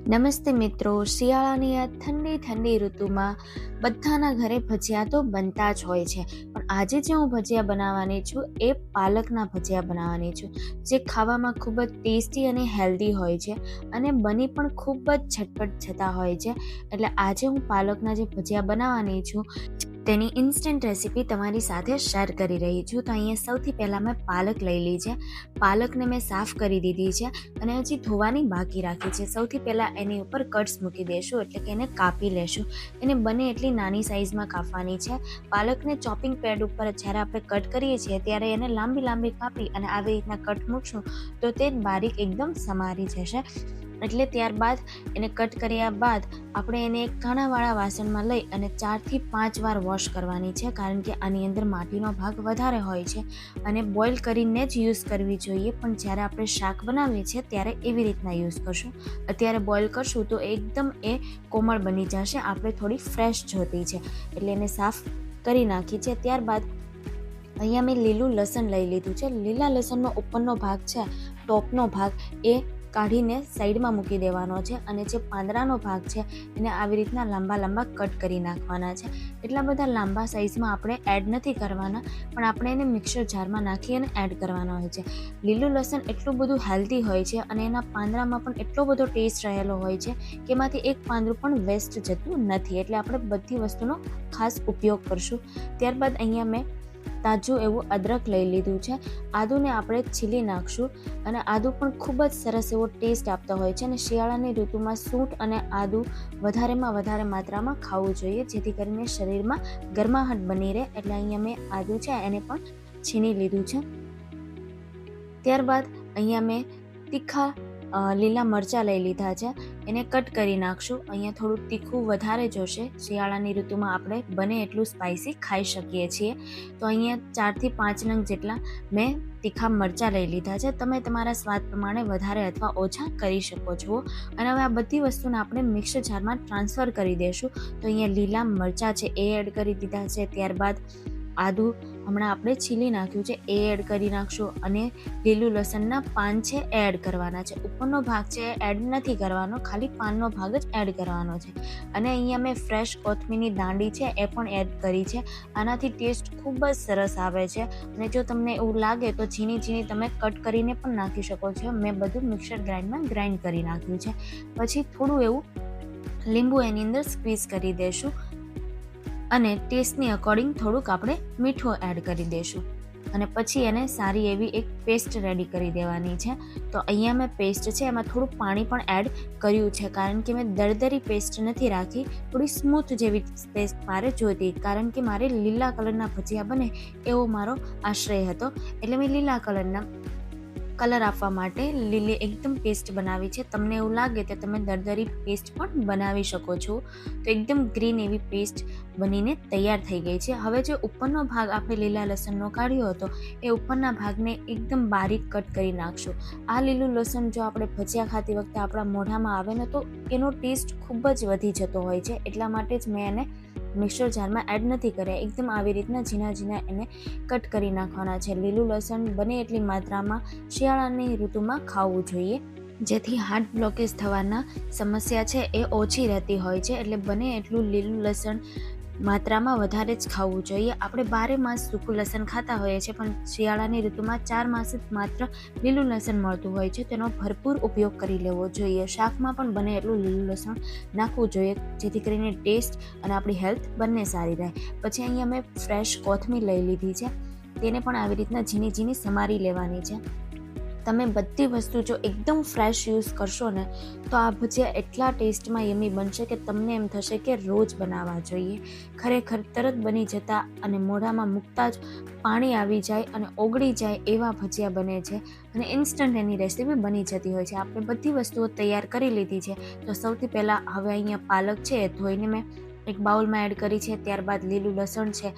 નમસ્તે મિત્રો, શિયાળાની આ ઠંડી ઠંડી ઋતુમાં બધાના ઘરે ભજીયા તો બનતા જ હોય છે. પણ આજે જે હું ભજીયા બનાવવાની છું એ પાલકના ભજીયા બનાવવાની છું, જે ખાવામાં ખૂબ જ ટેસ્ટી અને હેલ્ધી હોય છે અને બની પણ ખૂબ જ ઝટપટ જતા હોય છે. એટલે આજે હું પાલકના જે ભજીયા બનાવવાની છું તેની ઇન્સ્ટન્ટ રેસીપી તમારી સાથે શેર કરી રહી છું. તો અહીંયા સૌથી પહેલાં મેં પાલક લઈ લીધી છે. પાલકને મેં સાફ કરી દીધી છે અને હજી ધોવાની બાકી રાખી છે. સૌથી પહેલાં એની ઉપર કટ્સ મૂકી દઈશું, એટલે કે એને કાપી લેશું. એને બને એટલી નાની સાઇઝમાં કાપવાની છે. પાલકને ચોપિંગ પેડ ઉપર જ્યારે આપણે કટ કરીએ છીએ ત્યારે એને લાંબી લાંબી કાપી અને આવી રીતના કટ મૂકશું તો તે બારીક એકદમ સમારી જશે. એટલે ત્યારબાદ એને કટ કર્યા બાદ આપણે એને એક કાણાવાળા વાસણમાં લઈ અને 4 થી 5 વાર વોશ કરવાની છે, કારણ કે આની અંદર માટીનો ભાગ વધારે હોય છે અને બોઇલ કરીને જ યુઝ કરવી જોઈએ. પણ જ્યારે આપણે શાક બનાવીએ છીએ ત્યારે એવી રીતના યુઝ કરશું. અત્યારે બોઇલ કરશું તો એકદમ એ કોમળ બની જશે. આપણે થોડી ફ્રેશ જોતી છે એટલે એને સાફ કરી નાખી છે. ત્યારબાદ અહીંયા મેં લીલું લસણ લઈ લીધું છે. લીલા લસણનો ઉપરનો ભાગ છે, ટોપનો ભાગ, એ કાઢીને સાઈડમાં મૂકી દેવાનો છે અને જે પાંદડાનો ભાગ છે એને આવી રીતના લાંબા લાંબા કટ કરી નાખવાના છે. એટલા બધા લાંબા સાઇઝમાં આપણે એડ નથી કરવાના, પણ આપણે એને મિક્સર જારમાં નાખી અને એડ કરવાનો હોય છે. લીલું લસણ એટલું બધું હેલ્ધી હોય છે અને એના પાંદડામાં પણ એટલો બધો ટેસ્ટ રહેલો હોય છે કે એમાંથી એક પાંદડું પણ વેસ્ટ જતું નથી. એટલે આપણે બધી વસ્તુનો ખાસ ઉપયોગ કરશું. ત્યારબાદ અહીંયા મેં તાજું એવું અદરક લઈ લીધું છે. આદુને આપણે છીલી નાખશું અને આદુ પણ ખૂબ જ સરસ એવો ટેસ્ટ આપતો હોય છે અને શિયાળાની ઋતુમાં સૂંઠ અને આદુ વધારેમાં વધારે માત્રામાં ખાવું જોઈએ, જેથી કરીને શરીરમાં ગરમાહટ બની રહે. એટલે અહીંયા મેં આદુ છે એને પણ છીની લીધું છે. ત્યારબાદ અહીંયા મેં તીખા લીલા મરચાં લઈ લીધા છે, એને કટ કરી નાખશું. અહીંયા થોડું તીખું વધારે જોશે. શિયાળાની ઋતુમાં આપણે બને એટલું સ્પાઇસી ખાઈ શકીએ છીએ. તો અહીંયા 4 થી 5 નંગ જેટલા મેં તીખા મરચાં લઈ લીધા છે. તમે તમારા સ્વાદ પ્રમાણે વધારે અથવા ઓછા કરી શકો છો. અને હવે આ બધી વસ્તુને આપણે મિક્સર જારમાં ટ્રાન્સફર કરી દઈશું. તો અહીંયા લીલા મરચાં છે એ એડ કરી દીધા છે. ત્યારબાદ આદુ હમણાં આપણે છીલી નાખ્યું છે એ એડ કરી નાખશું અને લીલું લસણના પાન છે એ એડ કરવાના છે. ઉપરનો ભાગ છે એ એડ નથી કરવાનો, ખાલી પાનનો ભાગ જ એડ કરવાનો છે. અને અહીંયા મેં ફ્રેશ કોથમીરની દાંડી છે એ પણ એડ કરી છે. આનાથી ટેસ્ટ ખૂબ જ સરસ આવે છે અને જો તમને એવું લાગે તો ઝીણી ઝીણી તમે કટ કરીને પણ નાખી શકો છો. મેં બધું મિક્સર ગ્રાઇન્ડમાં ગ્રાઇન્ડ કરી નાખ્યું છે. પછી થોડું એવું લીંબુ એની અંદર સ્ક્વીઝ કરી દઈશું અને ટેસ્ટની અકોર્ડિંગ થોડુંક આપણે મીઠું એડ કરી દઈશું અને પછી એને સારી એવી એક પેસ્ટ રેડી કરી દેવાની છે. તો અહીંયા મેં પેસ્ટ છે એમાં થોડું પાણી પણ એડ કર્યું છે, કારણ કે મેં દરદરી પેસ્ટ નથી રાખી, થોડી સ્મૂથ જેવી પેસ્ટ મારે જોઈતી, કારણ કે મારે લીલા કલરના ભજીયા બને એવો મારો આશ્રય હતો. એટલે મેં લીલા કલરના કલર આપવા માટે લીલી એકદમ પેસ્ટ બનાવી છે. તમને એવું લાગે તો તમે દરદરી પેસ્ટ પણ બનાવી શકો છો. તો એકદમ ગ્રીન એવી પેસ્ટ બનીને તૈયાર થઈ ગઈ છે. હવે જે ઉપરનો ભાગ આપણે લીલા લસણનો કાઢ્યો હતો એ ઉપરના ભાગને એકદમ બારીક કટ કરી નાખશું. આ લીલું લસણ જો આપણે ભજીયા ખાતી વખતે આપણા મોઢામાં આવે ને તો એનો ટેસ્ટ ખૂબ જ વધી જતો હોય છે. એટલા માટે જ મેં એને મિક્સર જારમાં એડ નથી કર્યા. એકદમ આવી રીતના ઝીણા ઝીણા એને કટ કરી નાખવાના છે. લીલું લસણ બને એટલી માત્રામાં શિયાળાની ઋતુમાં ખાવું જોઈએ, જેથી હાર્ટ બ્લોકેજ થવાના સમસ્યા છે એ ઓછી રહેતી હોય છે. એટલે બને એટલું લીલું લસણ માત્રામાં વધારે જ ખાવું જોઈએ. આપણે 12 માસ સૂકું લસણ ખાતા હોઈએ છીએ, પણ શિયાળાની ઋતુમાં 4 માસ જ માત્ર લીલું લસણ મળતું હોય છે. તેનો ભરપૂર ઉપયોગ કરી લેવો જોઈએ. શાકમાં પણ બને એટલું લીલું લસણ નાખવું જોઈએ, જેથી કરીને ટેસ્ટ અને આપણી હેલ્થ બંને સારી રહે. પછી અહીંયા મેં ફ્રેશ કોથમીર લઈ લીધી છે, તેને પણ આવી રીતના ઝીણી ઝીણી સમારી લેવાની છે. તમે બધી વસ્તુ જો એકદમ ફ્રેશ યુઝ કરશો ને તો આ ભજીયા એટલા ટેસ્ટમાં યમી બનશે કે તમને એમ થશે કે રોજ બનાવવા જોઈએ. ખરેખર તરત બની જતા અને મોઢામાં મૂકતા જ પાણી આવી જાય અને ઓગળી જાય એવા ભજીયા બને છે અને ઇન્સ્ટન્ટ એની રેસીપી બની જતી હોય છે. આપણે બધી વસ્તુઓ તૈયાર કરી લીધી છે. તો સૌથી પહેલાં હવે અહીંયા પાલક છે એ ધોઈને મેં એક બાઉલમાં એડ કરી છે. ત્યારબાદ લીલું લસણ છે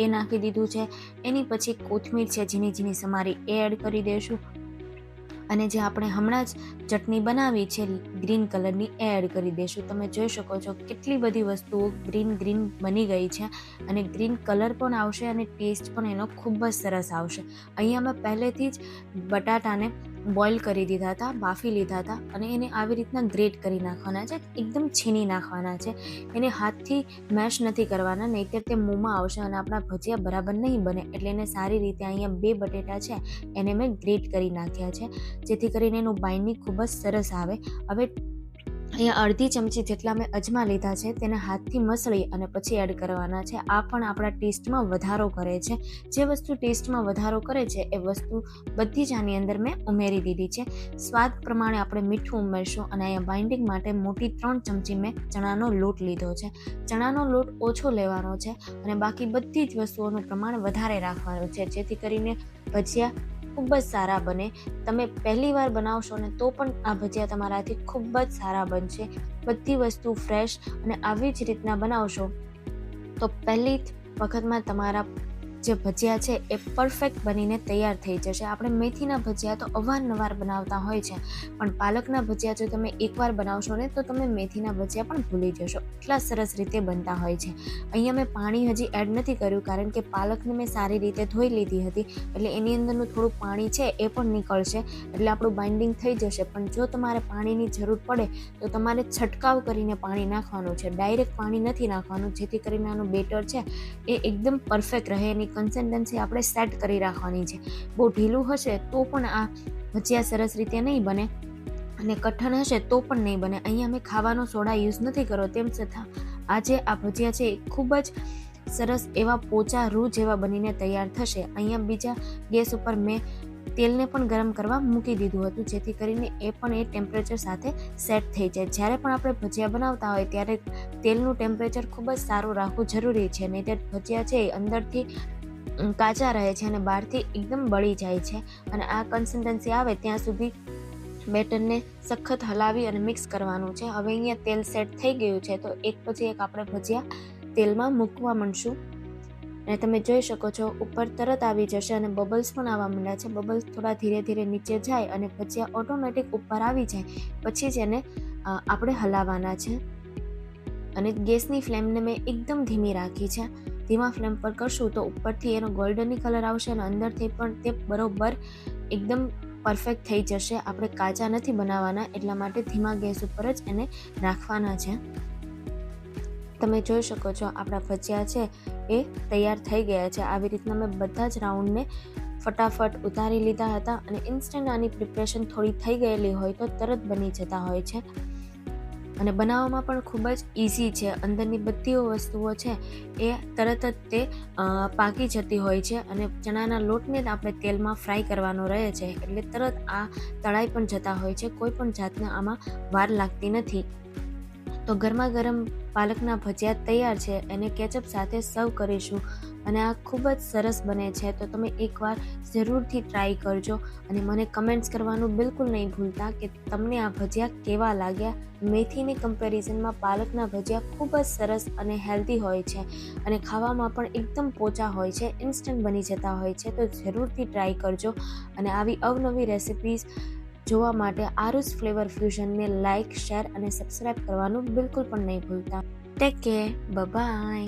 એ નાખી દીધું છે. એની પછી કોથમીર છે ઝીણી ઝીણી સમારી એ એડ કરી દઈશું અને જે આપણે હમણાં જ ચટણી બનાવી છે ગ્રીન કલરની એ એડ કરી દઈશું. તમે જોઈ શકો છો કેટલી બધી વસ્તુઓ ગ્રીન બની ગઈ છે અને ગ્રીન કલર પણ આવશે અને ટેસ્ટ પણ એનો ખૂબ જ સરસ આવશે. અહીંયા મેં પહેલેથી જ બટાટાને બોઇલ કરી દીધા હતા, બાફી લીધા હતા અને એને આવી રીતના ગ્રેટ કરી નાખવાના છે, એકદમ છીની નાખવાના છે. એને હાથથી મેશ નથી કરવાના, નહીંતર તે મોંમાં આવશે અને આપણા ભજીયા બરાબર નહીં બને. એટલે એને સારી રીતે અહીંયા 2 બટેટા છે એને મેં ગ્રેટ કરી નાખ્યા છે, જેથી કરીને એનું બાઇન્ડિંગ ખૂબ જ સરસ આવે. હવે અહીંયા અડધી ચમચી જેટલા મેં અજમા લીધા છે, તેને હાથથી મસળી અને પછી એડ કરવાના છે. આ પણ આપણા ટેસ્ટમાં વધારો કરે છે. જે વસ્તુ ટેસ્ટમાં વધારો કરે છે એ વસ્તુ બધી જ આની અંદર મેં ઉમેરી દીધી છે. સ્વાદ પ્રમાણે આપણે મીઠું ઉમેરશું અને અહીંયા બાઇન્ડિંગ માટે મોટી 3 ચમચી મેં ચણાનો લોટ લીધો છે. ચણાનો લોટ ઓછો લેવાનો છે અને બાકી બધી જ વસ્તુઓનું પ્રમાણ વધારે રાખવાનું છે, જેથી કરીને ભજીયા ખૂબ જ સારા બને. તમે પહેલી વાર બનાવશો ને તો પણ આ ભજીયા તમારાથી ખૂબ જ સારા બનશે. બધી વસ્તુ ફ્રેશ અને આવી જ રીતના બનાવશો તો પહેલી વખતમાં તમારા જે ભજીયા છે એ પરફેક્ટ બનીને તૈયાર થઈ જશે. આપણે મેથીના ભજીયા તો અવારનવાર બનાવતા હોય છે, પણ પાલકના ભજીયા જો તમે એકવાર બનાવશો ને તો તમે મેથીના ભજીયા પણ ભૂલી જશો, એટલા સરસ રીતે બનતા હોય છે. અહીંયા મેં પાણી હજી એડ નથી કર્યું, કારણ કે પાલકને મેં સારી રીતે ધોઈ લીધી હતી, એટલે એની અંદરનું થોડું પાણી છે એ પણ નીકળશે, એટલે આપણું બાઇન્ડિંગ થઈ જશે. પણ જો તમારે પાણીની જરૂર પડે તો તમારે છંટકાવ કરીને પાણી નાખવાનું છે, ડાયરેક્ટ પાણી નથી નાખવાનું, જેથી કરીને આનું બેટર છે એ એકદમ પરફેક્ટ રહે. એની કન્સિસ્ટન્સી આપણે સેટ કરી રાખવાની છે. બહુ ઢીલું હશે તો પણ આ ભજીયા સરસ રીતે નહીં બને અને કઠણ હશે તો પણ નહીં બને. અહીંયા મેં ખાવાનો સોડા યુઝ નથી કર્યો, તેમ છતાં આજે આ ભજીયા છે એ ખૂબ જ સરસ એવા પોચા રૂ જેવા બનીને તૈયાર થશે. અહીંયા બીજા ગેસ ઉપર મેં તેલને પણ ગરમ કરવા મૂકી દીધું હતું, જેથી કરીને એ પણ એ ટેમ્પરેચર સાથે સેટ થઈ જાય. જ્યારે પણ આપણે ભજીયા બનાવતા હોય ત્યારે તેલનું ટેમ્પરેચર ખૂબ જ સારું રાખવું જરૂરી છે, નહીં તો ભજીયા છે એ અંદરથી કાચા રહે છે અને બહારથી એકદમ બળી જાય છે. અને આ કન્સિસ્ટન્સી આવે ત્યાં સુધી બેટરને સખત હલાવી અને મિક્સ કરવાનું છે. હવે અહીંયા તેલ સેટ થઈ ગયું છે, તો એક પછી એક આપણે ભજીયા તેલમાં મૂકવા માંડશું અને તમે જોઈ શકો છો ઉપર તરત આવી જશે અને બબલ્સ પણ આવવા માંડ્યા છે. બબલ્સ થોડા ધીરે ધીરે નીચે જાય અને ભજીયા ઓટોમેટિક ઉપર આવી જાય, પછી જ એને આપણે હલાવવાના છે. અને ગેસની ફ્લેમને મેં એકદમ ધીમી રાખી છે. ધીમા ફ્લેમ પર કરશું તો ઉપરથી એનો ગોલ્ડની કલર આવશે અને અંદરથી પણ તે બરોબર એકદમ પરફેક્ટ થઈ જશે. આપણે કાચા નથી બનાવવાના, એટલા માટે ધીમા ગેસ ઉપર જ એને રાખવાના છે. તમે જોઈ શકો છો આપણા ભજીયા છે એ તૈયાર થઈ ગયા છે. આવી રીતના મેં બધા જ રાઉન્ડને ફટાફટ ઉતારી લીધા હતા અને ઇન્સ્ટન્ટ આની પ્રિપરેશન થોડી થઈ ગયેલી હોય તો તરત બની જતા હોય છે અને બનાવવામાં પણ ખૂબ જ ઇઝી છે. અંદરની બધી વસ્તુઓ છે એ તરત જ તે પાકી જતી હોય છે અને ચણાના લોટને જ આપણે તેલમાં ફ્રાય કરવાનો રહે છે, એટલે તરત આ તળાઈ પણ જતા હોય છે. કોઈ પણ જાતના આમાં વાર લાગતી નથી. તો ગરમા ગરમ પાલકના ભજીયા તૈયાર છે, એને કેચઅપ સાથે સર્વ કરીશું અને આ ખૂબ જ સરસ બને છે. તો તમે એકવાર જરૂરથી ટ્રાય કરજો અને મને કમેન્ટ્સ કરવાનું બિલકુલ નહીં ભૂલતા કે તમને આ ભજીયા કેવા લાગ્યા. મેથીની કમ્પેરિઝનમાં પાલકના ભજીયા ખૂબ જ સરસ અને હેલ્ધી હોય છે અને ખાવામાં પણ એકદમ પોચા હોય છે, ઇન્સ્ટન્ટ બની જતા હોય છે. તો જરૂરથી ટ્રાય કરજો અને આવી અવનવી રેસિપીઝ જોવા માટે આરુષ ફ્લેવર ફ્યુઝનને લાઇક, શેર અને સબસ્ક્રાઈબ કરવાનું બિલકુલ પણ નહીં ભૂલતા. Take care, by.